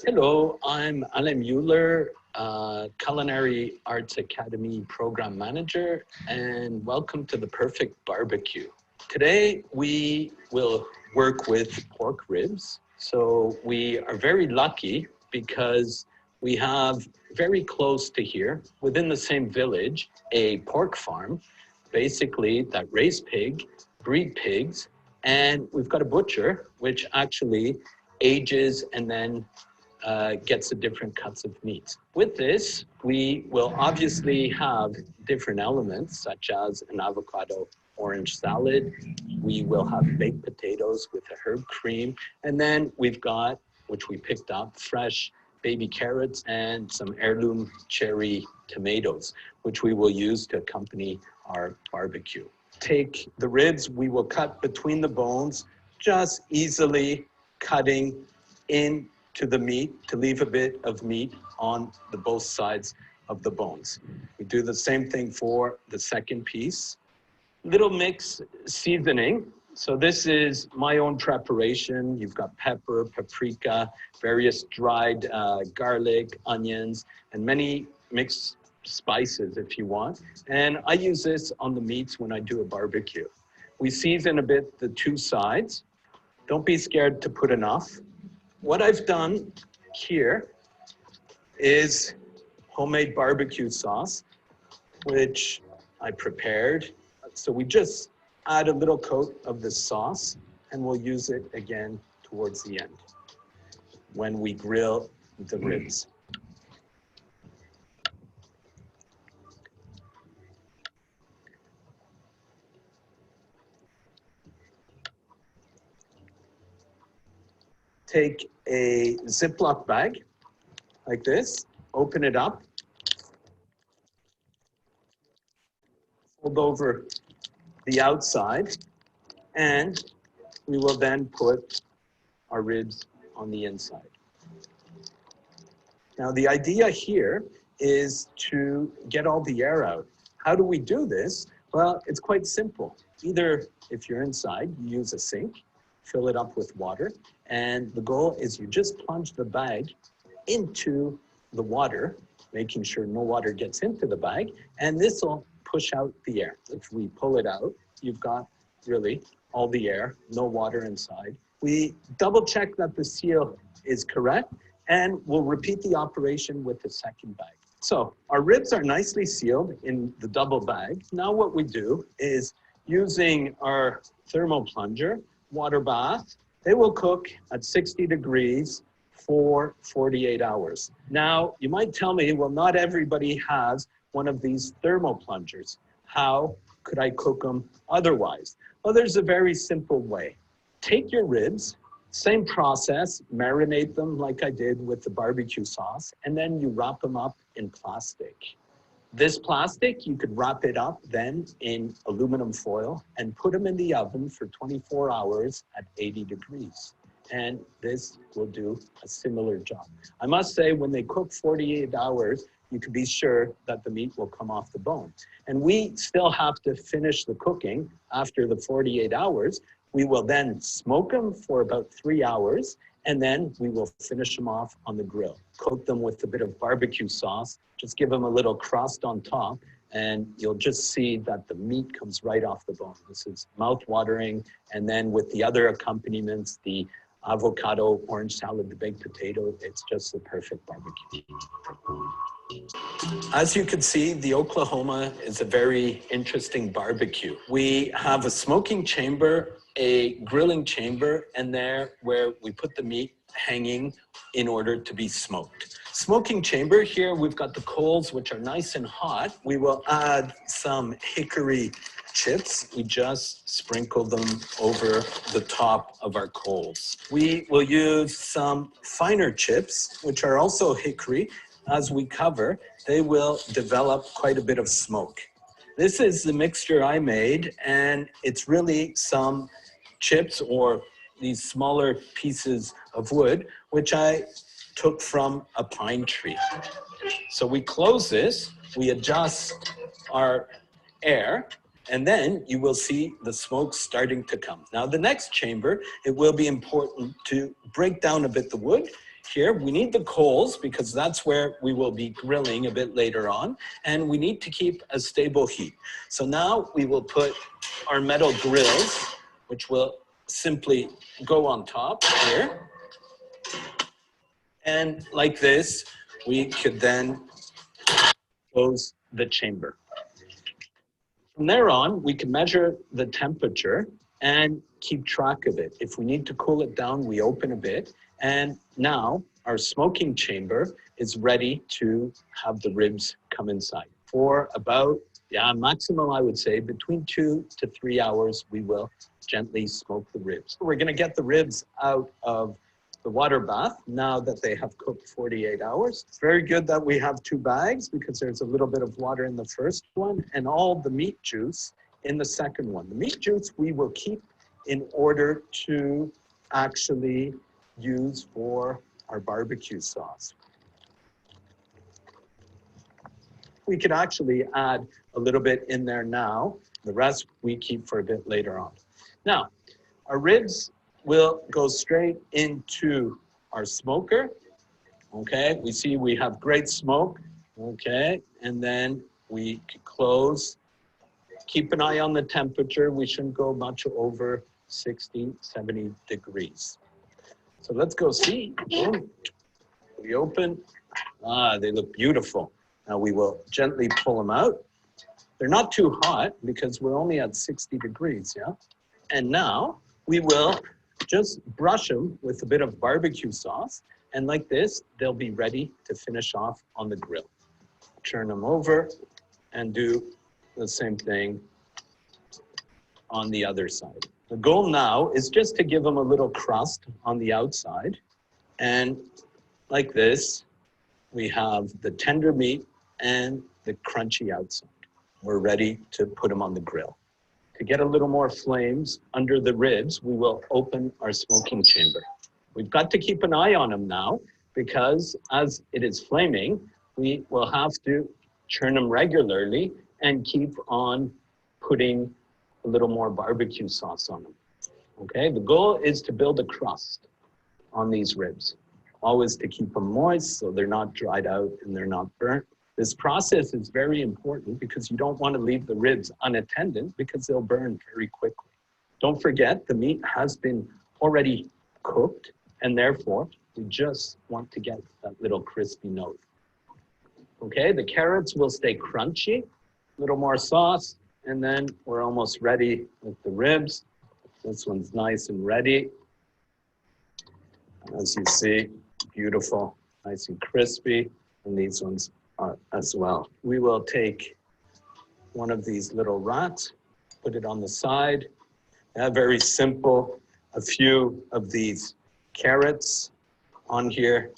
Hello, I'm Alain Muller, Culinary Arts Academy Program Manager, and welcome to the Perfect Barbecue. Today, we will work with pork ribs. So we are very lucky because we have very close to here, within the same village, a pork farm, basically that raise pig, breed pigs, and we've got a butcher, which actually ages and then gets the different cuts of meat. With this, we will obviously have different elements, such as an avocado orange salad. We will have baked potatoes with a herb cream. And then we've got, which we picked up, fresh baby carrots and some heirloom cherry tomatoes, which we will use to accompany our barbecue. Take the ribs, we will cut between the bones, just easily cutting into the meat to leave a bit of meat on the both sides of the bones. We do the same thing for the second piece. Little mix seasoning. So this is my own preparation. You've got pepper, paprika, various dried garlic, onions, and many mixed spices if you want. And I use this on the meats when I do a barbecue. We season a bit the two sides. Don't be scared to put enough. What I've done here is homemade barbecue sauce, which I prepared. So we just add a little coat of the sauce and we'll use it again towards the end when we grill the ribs. Take a Ziploc bag like this, open it up, fold over the outside, and we will then put our ribs on the inside. Now the idea here is to get all the air out. How do we do this? Well, it's quite simple. Either if you're inside, you use a sink, fill it up with water, and the goal is you just plunge the bag into the water, making sure no water gets into the bag, and this will push out the air. If we pull it out, you've got really all the air, no water inside. We double check that the seal is correct, and we'll repeat the operation with the second bag. So our ribs are nicely sealed in the double bag. Now what we do is using our thermal plunger, water bath, they will cook at 60 degrees for 48 hours. Now, you might tell me, well, not everybody has one of these thermal plungers. How could I cook them otherwise? Well, there's a very simple way. Take your ribs, same process, marinate them like I did with the barbecue sauce, and then you wrap them up in plastic. This plastic, you could wrap it up then in aluminum foil and put them in the oven for 24 hours at 80 degrees. And this will do a similar job. I must say, when they cook 48 hours, you can be sure that the meat will come off the bone. And we still have to finish the cooking after the 48 hours. We will then smoke them for about 3 hours, and then we will finish them off on the grill. Coat them with a bit of barbecue sauce, just give them a little crust on top, and you'll just see that the meat comes right off the bone. This is mouth-watering, and then with the other accompaniments, the avocado, orange salad, the baked potato, it's just the perfect barbecue. As you can see, the Oklahoma is a very interesting barbecue. We have a smoking chamber, a grilling chamber, and there where we put the meat hanging in order to be smoked. Smoking chamber, here we've got the coals, which are nice and hot. We will add some hickory chips. We just sprinkle them over the top of our coals. We will use some finer chips, which are also hickory. As we cover, they will develop quite a bit of smoke. This is the mixture I made, and it's really some chips or these smaller pieces of wood, which I took from a pine tree. So we close this, we adjust our air, And then you will see the smoke starting to come. Now the next chamber, it will be important to break down a bit the wood. Here, we need the coals because that's where we will be grilling a bit later on. And we need to keep a stable heat. So now we will put our metal grills, which will simply go on top here. And like this, we could then close the chamber. From there on, we can measure the temperature and keep track of it. If we need to cool it down, we open a bit. And now our smoking chamber is ready to have the ribs come inside. For about, maximum, I would say, between 2 to 3 hours, we will gently smoke the ribs. We're gonna get the ribs out of the water bath now that they have cooked 48 hours. It's very good that we have 2 bags because there's a little bit of water in the first one and all the meat juice in the second one. The meat juice we will keep in order to actually use for our barbecue sauce. We could actually add a little bit in there now. The rest we keep for a bit later on. Now, our ribs will go straight into our smoker. Okay, we see we have great smoke. Okay, and then we close. Keep an eye on the temperature. We shouldn't go much over 60, 70 degrees. So let's go see. Boom. We open. They look beautiful. Now we will gently pull them out. They're not too hot because we're only at 60 degrees, yeah? And now we will just brush them with a bit of barbecue sauce. And like this, they'll be ready to finish off on the grill. Turn them over and do the same thing on the other side. The goal now is just to give them a little crust on the outside. And like this, we have the tender meat and the crunchy outside. We're ready to put them on the grill. To get a little more flames under the ribs, we will open our smoking chamber. We've got to keep an eye on them now because as it is flaming, we will have to churn them regularly and keep on putting a little more barbecue sauce on them. Okay, the goal is to build a crust on these ribs, always to keep them moist so they're not dried out and they're not burnt. This process is very important because you don't want to leave the ribs unattended because they'll burn very quickly. Don't forget the meat has been already cooked and therefore we just want to get that little crispy note. Okay, the carrots will stay crunchy, a little more sauce, and then we're almost ready with the ribs. This one's nice and ready. As you see, beautiful, nice and crispy, and these ones are as well. We will take one of these little rats, put it on the side. Very simple, a few of these carrots on here,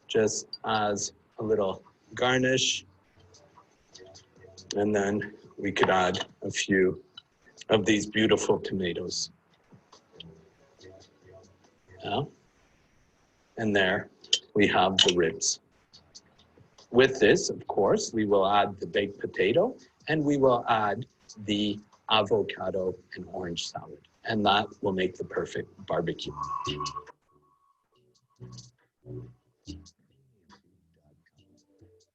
just as a little garnish. And then we could add a few of these beautiful tomatoes. Yeah. And there we have the ribs. With this, of course, we will add the baked potato and we will add the avocado and orange salad. And that will make the perfect barbecue.